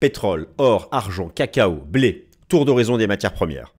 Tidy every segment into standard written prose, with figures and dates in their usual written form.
Pétrole, or, argent, cacao, blé, tour d'horizon des matières premières.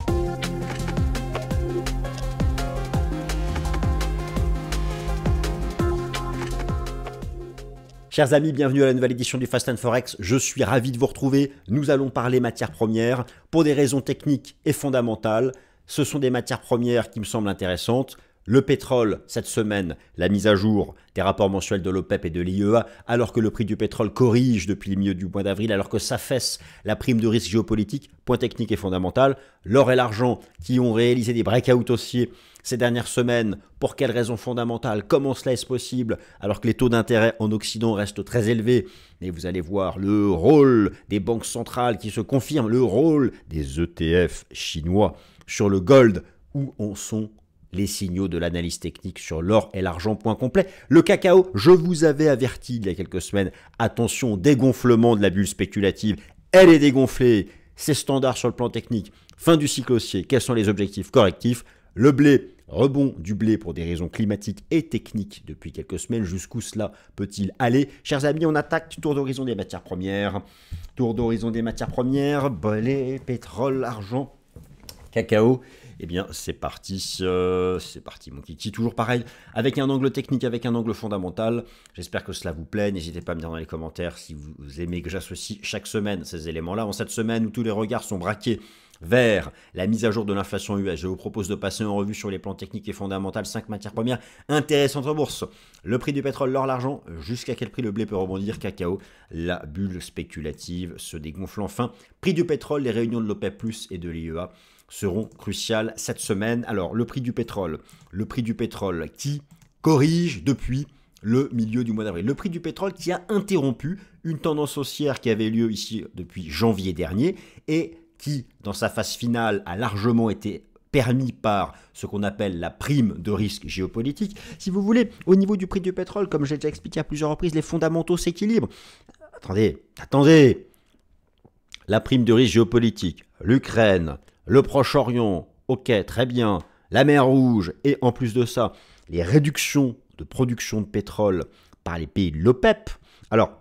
Chers amis, bienvenue à la nouvelle édition du Fast and Forex. Je suis ravi de vous retrouver. Nous allons parler matières premières pour des raisons techniques et fondamentales. Ce sont des matières premières qui me semblent intéressantes. Le pétrole, cette semaine, la mise à jour des rapports mensuels de l'OPEP et de l'IEA, alors que le prix du pétrole corrige depuis le milieu du mois d'avril, alors que s'affaisse la prime de risque géopolitique, point technique et fondamental. L'or et l'argent qui ont réalisé des breakouts haussiers ces dernières semaines, pour quelles raisons fondamentales, comment cela est possible, alors que les taux d'intérêt en Occident restent très élevés. Et vous allez voir le rôle des banques centrales qui se confirme, le rôle des ETF chinois sur le gold, où en sont les signaux de l'analyse technique sur l'or et l'argent, point complet. Le cacao, je vous avais averti il y a quelques semaines, attention, dégonflement de la bulle spéculative, elle est dégonflée, c'est standard sur le plan technique. Fin du cycle haussier, quels sont les objectifs correctifs? Le blé, rebond du blé pour des raisons climatiques et techniques depuis quelques semaines, jusqu'où cela peut-il aller? Chers amis, on attaque tour d'horizon des matières premières. Tour d'horizon des matières premières, blé, pétrole, argent, cacao. Eh bien, c'est parti mon kiki, toujours pareil, avec un angle technique, avec un angle fondamental. J'espère que cela vous plaît, n'hésitez pas à me dire dans les commentaires si vous aimez que j'associe chaque semaine ces éléments-là. En cette semaine où tous les regards sont braqués vers la mise à jour de l'inflation US, je vous propose de passer en revue sur les plans techniques et fondamentaux 5 matières premières intéressantes en bourse. Le prix du pétrole, l'or, l'argent, jusqu'à quel prix le blé peut rebondir, cacao, la bulle spéculative se dégonfle enfin. Prix du pétrole, les réunions de l'OPEP+, et de l'IEA seront cruciales cette semaine. Alors, le prix du pétrole qui corrige depuis le milieu du mois d'avril. Le prix du pétrole qui a interrompu une tendance haussière qui avait lieu ici depuis janvier dernier et qui, dans sa phase finale, a largement été permis par ce qu'on appelle la prime de risque géopolitique. Si vous voulez, au niveau du prix du pétrole, comme j'ai déjà expliqué à plusieurs reprises, les fondamentaux s'équilibrent. Attendez. La prime de risque géopolitique, l'Ukraine, le Proche-Orient, ok, très bien, la mer Rouge, et en plus de ça, les réductions de production de pétrole par les pays de l'OPEP. Alors,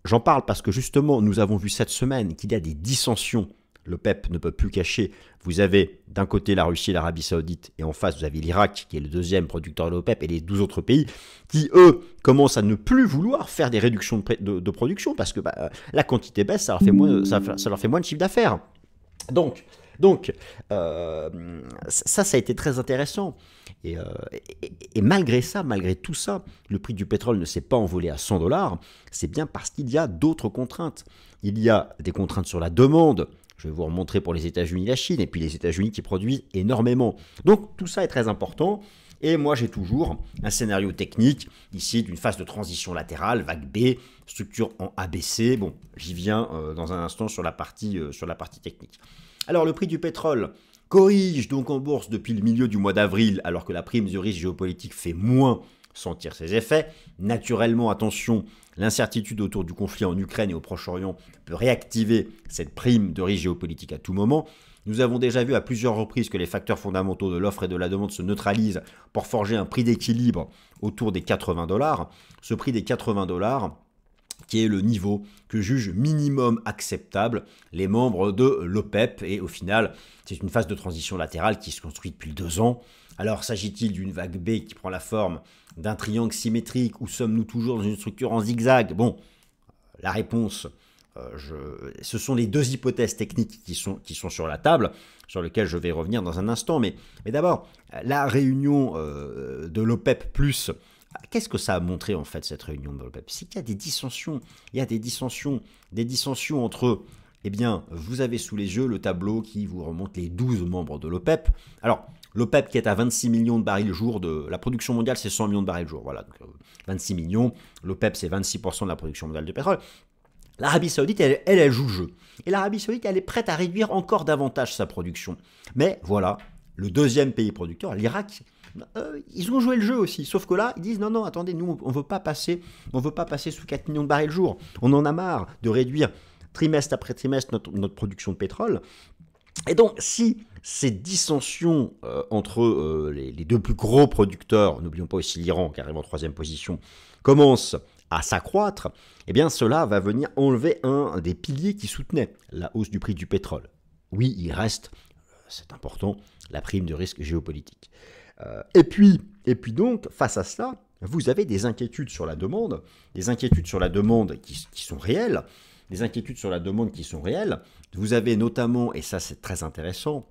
j'en parle parce que justement, nous avons vu cette semaine qu'il y a des dissensions. L'OPEP ne peut plus cacher. Vous avez d'un côté la Russie et l'Arabie Saoudite, et en face, vous avez l'Irak, qui est le deuxième producteur de l'OPEP, et les 12 autres pays, qui, eux, commencent à ne plus vouloir faire des réductions de production, parce que la quantité baisse, ça leur fait moins de chiffre d'affaires. Donc, ça a été très intéressant. Et malgré ça, malgré tout ça, le prix du pétrole ne s'est pas envolé à 100 $. C'est bien parce qu'il y a d'autres contraintes. Il y a des contraintes sur la demande. Je vais vous remontrer pour les États-Unis et la Chine, et puis les États-Unis qui produisent énormément. Donc, tout ça est très important. Et moi, j'ai toujours un scénario technique, ici, d'une phase de transition latérale, vague B, structure en ABC. Bon, j'y viens dans un instant sur la partie technique. Alors, le prix du pétrole corrige donc en bourse depuis le milieu du mois d'avril, alors que la prime de risque géopolitique fait moins sentir ses effets. Naturellement, attention, l'incertitude autour du conflit en Ukraine et au Proche-Orient peut réactiver cette prime de risque géopolitique à tout moment. Nous avons déjà vu à plusieurs reprises que les facteurs fondamentaux de l'offre et de la demande se neutralisent pour forger un prix d'équilibre autour des 80 $. Ce prix des 80 $, qui est le niveau que jugent minimum acceptable les membres de l'OPEP. Et au final, c'est une phase de transition latérale qui se construit depuis 2 ans. Alors, s'agit-il d'une vague B qui prend la forme d'un triangle symétrique ou sommes-nous toujours dans une structure en zigzag? Bon, la réponse, ce sont les deux hypothèses techniques qui sont sur la table, sur lesquelles je vais revenir dans un instant. Mais d'abord, la réunion de l'OPEP+, qu'est-ce que ça a montré en fait cette réunion de l'OPEP? C'est qu'il y a des dissensions. Il y a des dissensions entre, eh bien, vous avez sous les yeux le tableau qui vous remonte les 12 membres de l'OPEP. Alors, l'OPEP qui est à 26 millions de barils jour, la production mondiale c'est 100 millions de barils jour, voilà, donc 26 millions, l'OPEP c'est 26% de la production mondiale de pétrole. L'Arabie Saoudite, elle joue le jeu. Et l'Arabie Saoudite, elle est prête à réduire encore davantage sa production. Mais voilà, le deuxième pays producteur, l'Irak, ils ont joué le jeu aussi. Sauf que là, ils disent non, attendez, nous, on veut pas passer sous 4 millions de barils jour. On en a marre de réduire trimestre après trimestre notre production de pétrole. Et donc, si ces dissensions entre les deux plus gros producteurs, n'oublions pas aussi l'Iran, qui arrive en 3e position, commencent à s'accroître, eh bien cela va venir enlever un des piliers qui soutenait la hausse du prix du pétrole. Oui, il reste, c'est important, la prime de risque géopolitique. Et puis donc, face à cela, vous avez des inquiétudes sur la demande, des inquiétudes sur la demande qui sont réelles, des inquiétudes sur la demande qui sont réelles. Vous avez notamment, et ça c'est très intéressant,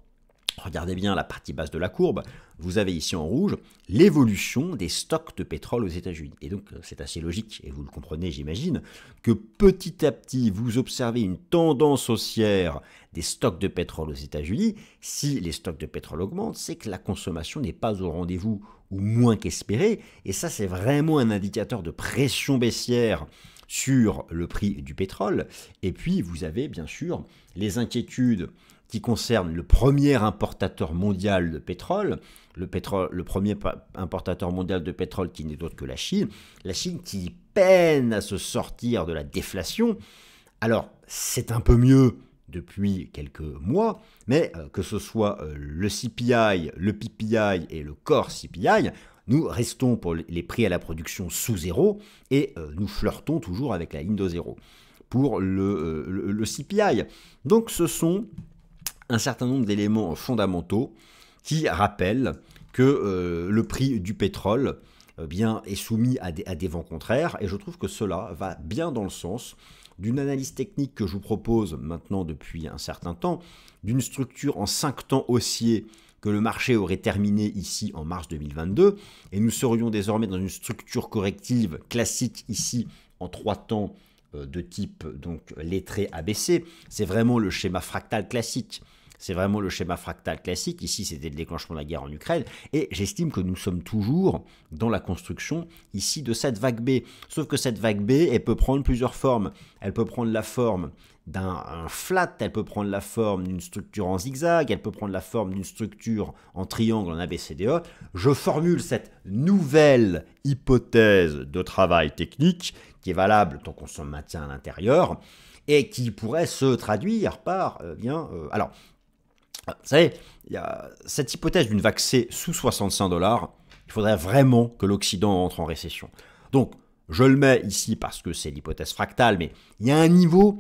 regardez bien la partie basse de la courbe, vous avez ici en rouge l'évolution des stocks de pétrole aux États-Unis. Et donc c'est assez logique, et vous le comprenez j'imagine, que petit à petit vous observez une tendance haussière des stocks de pétrole aux États-Unis. Si les stocks de pétrole augmentent, c'est que la consommation n'est pas au rendez-vous ou moins qu'espéré, et ça c'est vraiment un indicateur de pression baissière sur le prix du pétrole. Et puis vous avez bien sûr les inquiétudes qui concerne le premier importateur mondial de pétrole, le premier importateur mondial de pétrole qui n'est autre que la Chine qui peine à se sortir de la déflation. Alors, c'est un peu mieux depuis quelques mois, mais que ce soit le CPI, le PPI et le Core CPI, nous restons pour les prix à la production sous zéro et nous flirtons toujours avec la ligne de zéro pour le CPI. Donc, ce sont un certain nombre d'éléments fondamentaux qui rappellent que le prix du pétrole bien, est soumis à des vents contraires, et je trouve que cela va bien dans le sens d'une analyse technique que je vous propose maintenant depuis un certain temps, d'une structure en 5 temps haussier que le marché aurait terminé ici en mars 2022, et nous serions désormais dans une structure corrective classique ici en 3 temps de type donc lettré ABC. C'est vraiment le schéma fractal classique. C'est vraiment le schéma fractal classique. Ici, c'était le déclenchement de la guerre en Ukraine. Et j'estime que nous sommes toujours dans la construction ici de cette vague B. Sauf que cette vague B, elle peut prendre plusieurs formes. Elle peut prendre la forme d'un flat, elle peut prendre la forme d'une structure en zigzag, elle peut prendre la forme d'une structure en triangle en ABCDE. Je formule cette nouvelle hypothèse de travail technique qui est valable tant qu'on se maintient à l'intérieur et qui pourrait se traduire par, alors, vous savez, il y a cette hypothèse d'une vague C sous 65 $, il faudrait vraiment que l'Occident entre en récession. Donc, je le mets ici parce que c'est l'hypothèse fractale, mais il y a un niveau,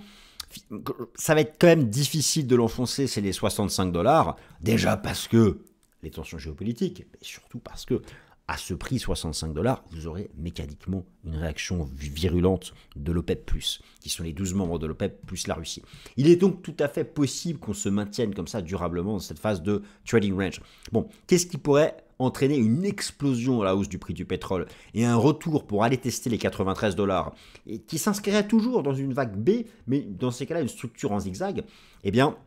ça va être quand même difficile de l'enfoncer, c'est les 65 $, déjà parce que les tensions géopolitiques, mais surtout parce que à ce prix 65 $, vous aurez mécaniquement une réaction virulente de l'OPEP+, qui sont les 12 membres de l'OPEP plus la Russie. Il est donc tout à fait possible qu'on se maintienne comme ça durablement dans cette phase de trading range. Bon, qu'est-ce qui pourrait entraîner une explosion à la hausse du prix du pétrole et un retour pour aller tester les 93 $, et qui s'inscrirait toujours dans une vague B, mais dans ces cas-là, une structure en zigzag? Eh bien,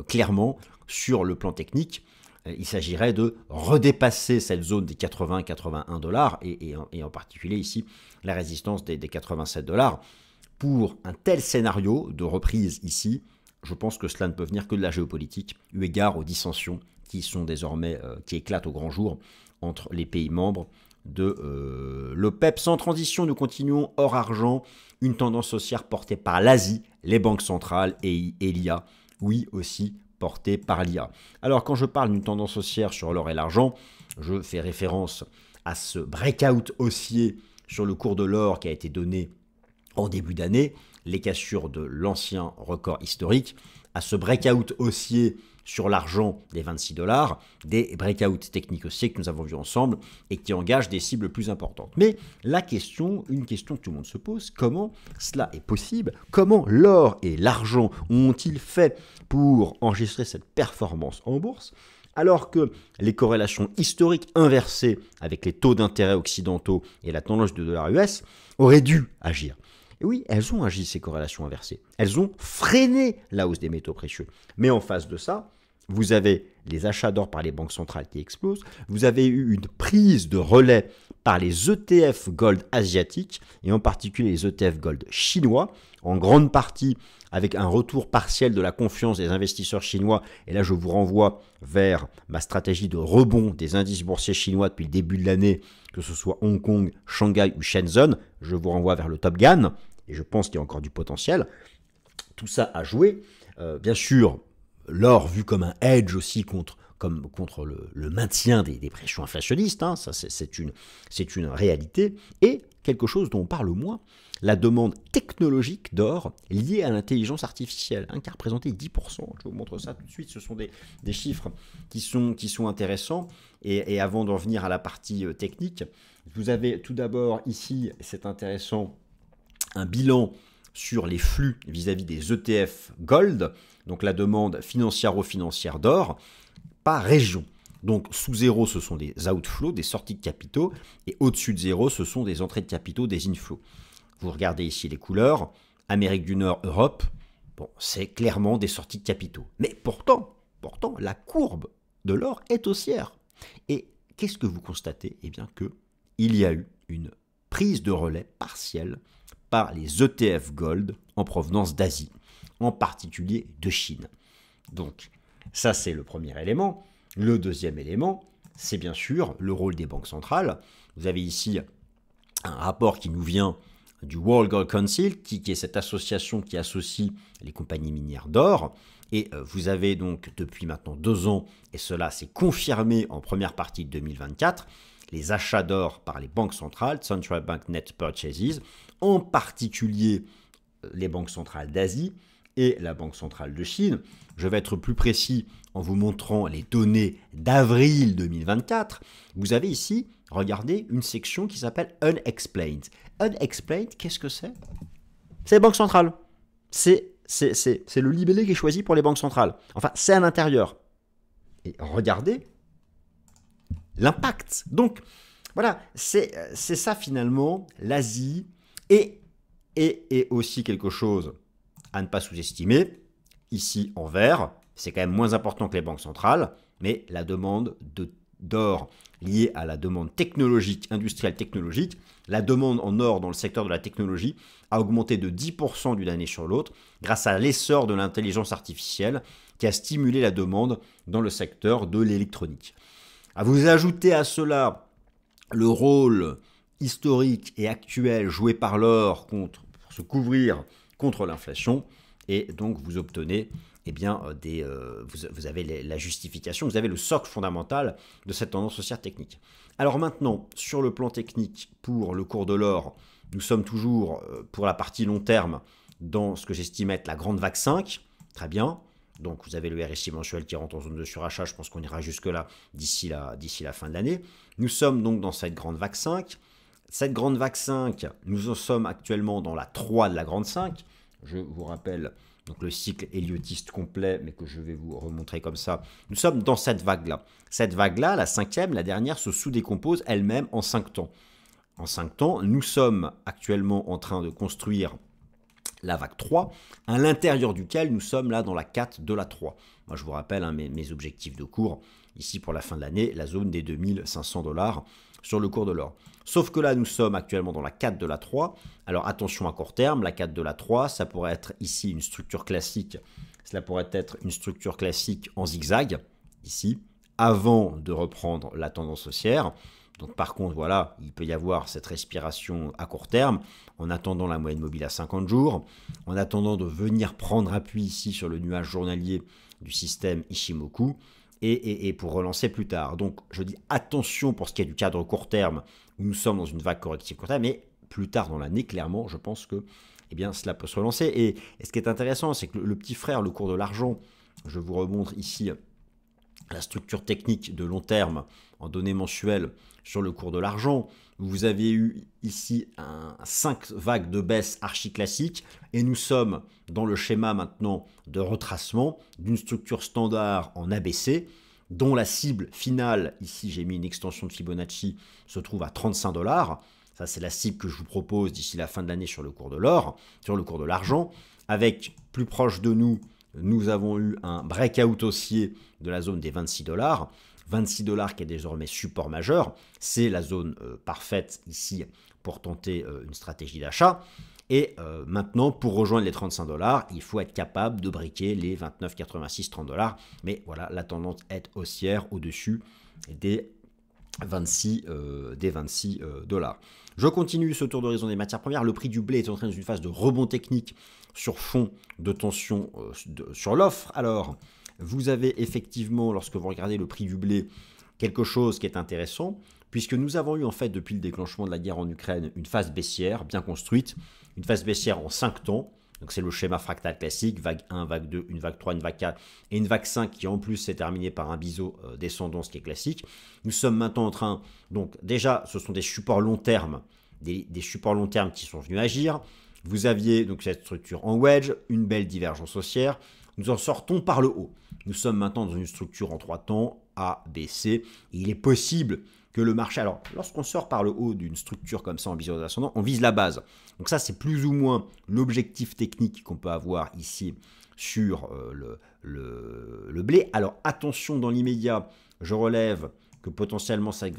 clairement, sur le plan technique, il s'agirait de redépasser cette zone des 80-81 $, et en particulier ici la résistance des 87 $. Pour un tel scénario de reprise ici, je pense que cela ne peut venir que de la géopolitique, eu égard aux dissensions qui sont désormais, qui éclatent au grand jour entre les pays membres de l'OPEP. Sans transition, nous continuons hors argent, une tendance haussière portée par l'Asie, les banques centrales et l'IA, oui aussi porté par l'IA. Alors quand je parle d'une tendance haussière sur l'or et l'argent, je fais référence à ce breakout haussier sur le cours de l'or qui a été donné en début d'année, les cassures de l'ancien record historique, à ce breakout haussier sur l'argent des 26 $, des breakouts techniques haussiers que nous avons vus ensemble et qui engagent des cibles plus importantes. Mais la question, une question que tout le monde se pose, comment cela est possible? Comment l'or et l'argent ont-ils fait pour enregistrer cette performance en bourse, alors que les corrélations historiques inversées avec les taux d'intérêt occidentaux et la tendance du dollar US auraient dû agir? Et oui, elles ont agi, ces corrélations inversées. Elles ont freiné la hausse des métaux précieux. Mais en face de ça, vous avez les achats d'or par les banques centrales qui explosent. Vous avez eu une prise de relais par les ETF Gold asiatiques, et en particulier les ETF Gold chinois, en grande partie avec un retour partiel de la confiance des investisseurs chinois. Et là, je vous renvoie vers ma stratégie de rebond des indices boursiers chinois depuis le début de l'année, que ce soit Hong Kong, Shanghai ou Shenzhen. Je vous renvoie vers le Top Gun, et je pense qu'il y a encore du potentiel. Tout ça a joué. Bien sûr, l'or vu comme un hedge aussi contre comme contre le maintien des pressions inflationnistes, hein, ça c'est une réalité, et quelque chose dont on parle moins, la demande technologique d'or liée à l'intelligence artificielle, hein, qui a représenté 10%. Je vous montre ça tout de suite, ce sont des chiffres qui sont intéressants. Et avant d'en venir à la partie technique, vous avez tout d'abord ici, c'est intéressant, un bilan sur les flux vis-à-vis des ETF Gold, donc la demande financière d'or, par région. Donc sous zéro, ce sont des outflows, des sorties de capitaux, et au-dessus de zéro, ce sont des entrées de capitaux, des inflows. Vous regardez ici les couleurs, Amérique du Nord, Europe, bon, c'est clairement des sorties de capitaux. Mais pourtant, la courbe de l'or est haussière. Et qu'est-ce que vous constatez? Eh bien qu'il y a eu une prise de relais partielle par les ETF Gold en provenance d'Asie, en particulier de Chine. Donc, ça c'est le premier élément. Le deuxième élément, c'est bien sûr le rôle des banques centrales. Vous avez ici un rapport qui nous vient du World Gold Council, qui est cette association qui associe les compagnies minières d'or. Et vous avez donc depuis maintenant 2 ans, et cela s'est confirmé en première partie de 2024, les achats d'or par les banques centrales, Central Bank Net Purchases, en particulier les banques centrales d'Asie et la Banque centrale de Chine. Je vais être plus précis en vous montrant les données d'avril 2024. Vous avez ici, regardez, une section qui s'appelle Unexplained. Unexplained, qu'est-ce que c'est? C'est les banques centrales. C'est le libellé qui est choisi pour les banques centrales. Enfin, c'est à l'intérieur. Et regardez l'impact. Donc, voilà, c'est ça finalement, l'Asie, et aussi quelque chose à ne pas sous-estimer. Ici, en vert, c'est quand même moins important que les banques centrales, mais la demande d'or liée à la demande technologique, industrielle technologique, la demande en or dans le secteur de la technologie a augmenté de 10% d'une année sur l'autre grâce à l'essor de l'intelligence artificielle qui a stimulé la demande dans le secteur de l'électronique. À vous ajouter à cela le rôle historique et actuel joué par l'or pour se couvrir contre l'inflation, et donc vous obtenez vous avez la justification, vous avez le socle fondamental de cette tendance haussière technique. Alors maintenant, sur le plan technique, pour le cours de l'or, nous sommes toujours pour la partie long terme dans ce que j'estime être la grande vague 5, très bien. Donc vous avez le RSI mensuel qui rentre en zone de surachat, je pense qu'on ira jusque-là d'ici la fin de l'année. Nous sommes donc dans cette grande vague 5. Cette grande vague 5, nous en sommes actuellement dans la 3 de la grande 5. Je vous rappelle donc le cycle héliotiste complet, mais que je vais vous remontrer comme ça. Nous sommes dans cette vague-là. Cette vague-là, la 5e, la dernière, se sous-décompose elle-même en 5 temps. En 5 temps, nous sommes actuellement en train de construire la vague 3, à l'intérieur duquel nous sommes là dans la 4 de la 3. Moi, je vous rappelle mes objectifs de cours, ici pour la fin de l'année, la zone des 2500 $ sur le cours de l'or. Sauf que là, nous sommes actuellement dans la 4 de la 3. Alors attention à court terme, la 4 de la 3, ça pourrait être ici une structure classique. Cela pourrait être une structure classique en zigzag, ici, avant de reprendre la tendance haussière. Donc par contre, voilà, il peut y avoir cette respiration à court terme, en attendant la moyenne mobile à 50 jours, en attendant de venir prendre appui ici sur le nuage journalier du système Ishimoku, et pour relancer plus tard. Donc je dis attention pour ce qui est du cadre court terme, où nous sommes dans une vague corrective court terme, mais plus tard dans l'année, clairement, je pense que cela peut se relancer. Et ce qui est intéressant, c'est que le petit frère, le cours de l'argent, je vous remontre ici la structure technique de long terme en données mensuelles sur le cours de l'argent. Vous avez eu ici 5 vagues de baisse archi-classique et nous sommes dans le schéma maintenant de retracement d'une structure standard en ABC dont la cible finale, ici j'ai mis une extension de Fibonacci, se trouve à 35 $. Ça c'est la cible que je vous propose d'ici la fin de l'année sur le cours de l'or, sur le cours de l'argent. Avec plus proche de nous, nous avons eu un breakout haussier de la zone des 26 $. 26 $ qui est désormais support majeur. C'est la zone parfaite ici pour tenter une stratégie d'achat. Et maintenant, pour rejoindre les 35 $, il faut être capable de briquer les 29,86, 30 $. Mais voilà, la tendance est haussière au-dessus des 26 $. Je continue ce tour d'horizon des matières premières. Le prix du blé est entré dans une phase de rebond technique sur fond de tension sur l'offre. Alors, vous avez effectivement, lorsque vous regardez le prix du blé, quelque chose qui est intéressant, puisque nous avons eu en fait depuis le déclenchement de la guerre en Ukraine une phase baissière bien construite, une phase baissière en 5 temps. Donc c'est le schéma fractal classique, vague 1, vague 2, une vague 3, une vague 4 et une vague 5 qui en plus s'est terminée par un biseau descendant, ce qui est classique. Nous sommes maintenant en train, donc déjà ce sont des supports long terme, des supports long terme qui sont venus agir. Vous aviez donc cette structure en wedge, une belle divergence haussière. Nous en sortons par le haut. Nous sommes maintenant dans une structure en 3 temps, A, B, C. Et il est possible que le marché... Alors, lorsqu'on sort par le haut d'une structure comme ça en biseau ascendant, on vise la base. Donc ça, c'est plus ou moins l'objectif technique qu'on peut avoir ici sur le blé. Alors, attention, dans l'immédiat, je relève que potentiellement cette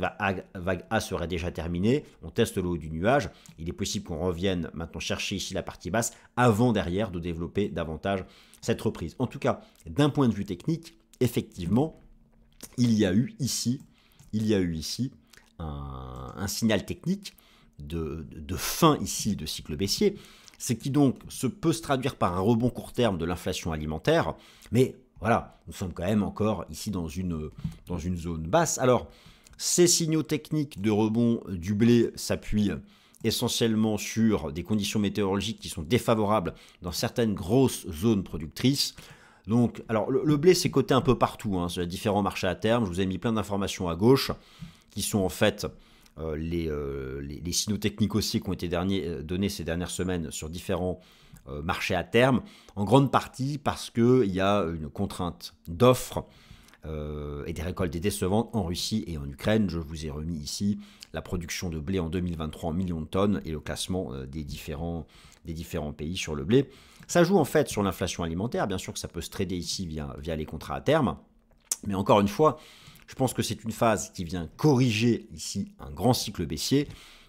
vague A serait déjà terminée. On teste le haut du nuage. Il est possible qu'on revienne maintenant chercher ici la partie basse avant derrière de développer davantage cette reprise. En tout cas, d'un point de vue technique, effectivement, il y a eu ici un signal technique de fin ici de cycle baissier, ce qui donc peut se traduire par un rebond court terme de l'inflation alimentaire, mais voilà, nous sommes quand même encore ici dans une zone basse. Alors, ces signaux techniques de rebond du blé s'appuient essentiellement sur des conditions météorologiques qui sont défavorables dans certaines grosses zones productrices. Donc, alors le blé c'est coté un peu partout, sur les différents marchés à terme. Je vous ai mis plein d'informations à gauche qui sont en fait les signaux techniques aussi qui ont été donnés ces dernières semaines sur différents marchés à terme, en grande partie parce qu'il y a une contrainte d'offres et des récoltes décevantes en Russie et en Ukraine. Je vous ai remis ici la production de blé en 2023 en millions de tonnes et le classement des différents pays sur le blé. Ça joue en fait sur l'inflation alimentaire. Bien sûr que ça peut se trader ici via les contrats à terme. Mais encore une fois, je pense que c'est une phase qui vient corriger ici un grand cycle baissier.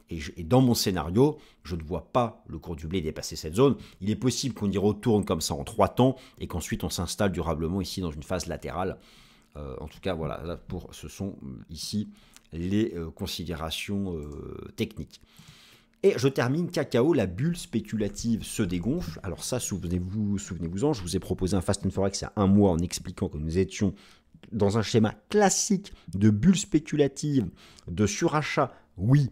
Et dans mon scénario, je ne vois pas le cours du blé dépasser cette zone. Il est possible qu'on y retourne comme ça en 3 temps et qu'ensuite on s'installe durablement ici dans une phase latérale. En tout cas, voilà, ce sont ici les considérations techniques. Et je termine, cacao, la bulle spéculative se dégonfle. Alors ça, souvenez-vous-en, je vous ai proposé un Fast and Forex il y a un mois en expliquant que nous étions dans un schéma classique de bulle spéculative, de surachat. Oui,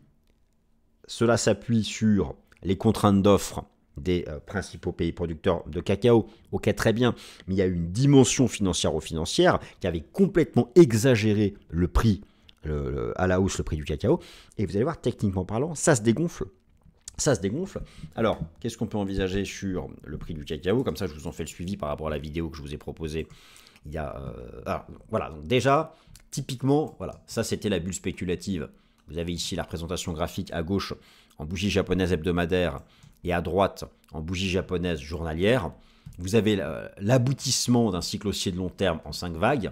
cela s'appuie sur les contraintes d'offres des principaux pays producteurs de cacao. Ok, très bien, mais il y a une dimension financière qui avait complètement exagéré le prix, à la hausse le prix du cacao. Et vous allez voir, techniquement parlant, ça se dégonfle. Ça se dégonfle. Alors, qu'est-ce qu'on peut envisager sur le prix du cacao? Comme ça, je vous en fais le suivi par rapport à la vidéo que je vous ai proposée. Il y a, alors, voilà, donc déjà, typiquement, voilà, ça c'était la bulle spéculative. Vous avez ici la représentation graphique à gauche en bougie japonaise hebdomadaire et à droite en bougie japonaise journalière. Vous avez l'aboutissement d'un cycle haussier de long terme en 5 vagues.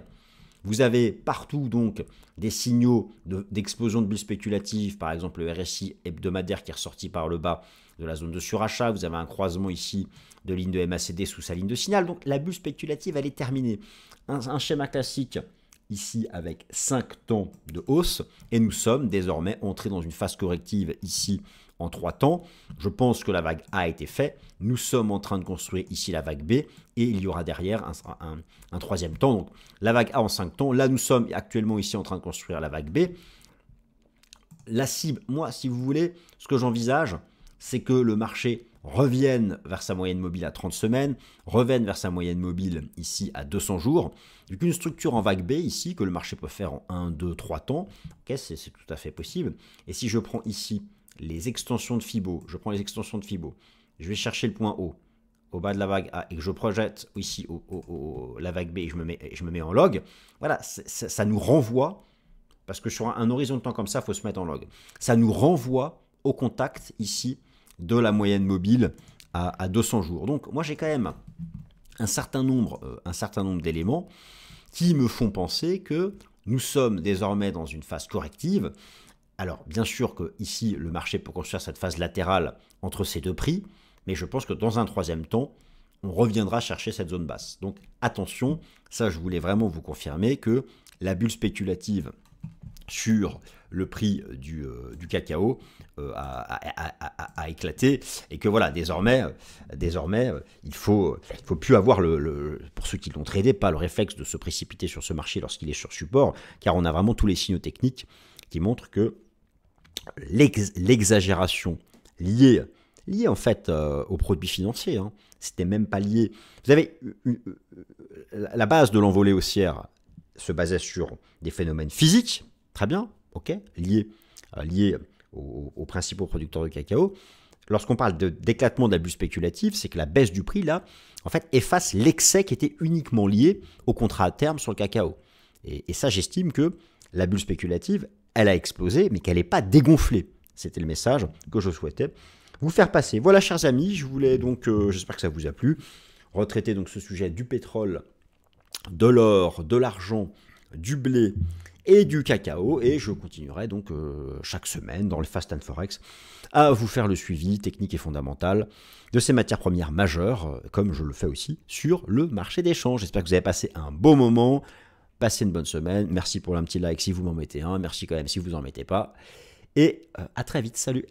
Vous avez partout donc des signaux d'explosion de bulles spéculatives, par exemple le RSI hebdomadaire qui est ressorti par le bas de la zone de surachat. Vous avez un croisement ici de ligne de MACD sous sa ligne de signal. Donc la bulle spéculative, elle est terminée. Un schéma classique ici avec 5 temps de hausse et nous sommes désormais entrés dans une phase corrective ici en 3 temps. Je pense que la vague A a été faite. Nous sommes en train de construire ici la vague B et il y aura derrière un troisième temps. Donc la vague A en 5 temps. Là, nous sommes actuellement ici en train de construire la vague B. La cible, moi, si vous voulez, ce que j'envisage, c'est que le marché revienne vers sa moyenne mobile à 30 semaines, revienne vers sa moyenne mobile ici à 200 jours. Donc une structure en vague B ici que le marché peut faire en 1, 2, 3 temps. Okay, c'est tout à fait possible. Et si je prends ici les extensions de Fibo, je vais chercher le point haut, au bas de la vague A, et que je projette ici la vague B et je me mets en log, voilà, ça nous renvoie, parce que sur un horizon de temps comme ça, il faut se mettre en log, ça nous renvoie au contact ici de la moyenne mobile à 200 jours. Donc moi j'ai quand même un certain nombre d'éléments qui me font penser que nous sommes désormais dans une phase corrective. Alors, bien sûr que ici, le marché peut construire cette phase latérale entre ces deux prix, mais je pense que dans un troisième temps, on reviendra chercher cette zone basse. Donc, attention, ça, je voulais vraiment vous confirmer que la bulle spéculative sur le prix du cacao a éclaté, et que voilà, désormais il faut plus avoir pour ceux qui l'ont tradé, pas le réflexe de se précipiter sur ce marché lorsqu'il est sur support, car on a vraiment tous les signaux techniques qui montrent que l'exagération liée en fait aux produits financiers, hein, c'était même pas lié. Vous avez la base de l'envolée haussière se basait sur des phénomènes physiques, très bien, ok, liés aux principaux producteurs de cacao. Lorsqu'on parle d'éclatement d'abus spéculatifs, c'est que la baisse du prix, là, en fait, efface l'excès qui était uniquement lié au contrat à terme sur le cacao. Et ça, j'estime que la bulle spéculative, elle a explosé, mais qu'elle n'est pas dégonflée. C'était le message que je souhaitais vous faire passer. Voilà, chers amis, je voulais donc, j'espère que ça vous a plu, retraiter donc ce sujet du pétrole, de l'or, de l'argent, du blé et du cacao, et je continuerai donc chaque semaine dans le Fast and Forex à vous faire le suivi technique et fondamental de ces matières premières majeures, comme je le fais aussi sur le marché des changes. J'espère que vous avez passé un beau moment, passez une bonne semaine, merci pour un petit like si vous m'en mettez un, merci quand même si vous en mettez pas, et à très vite, salut.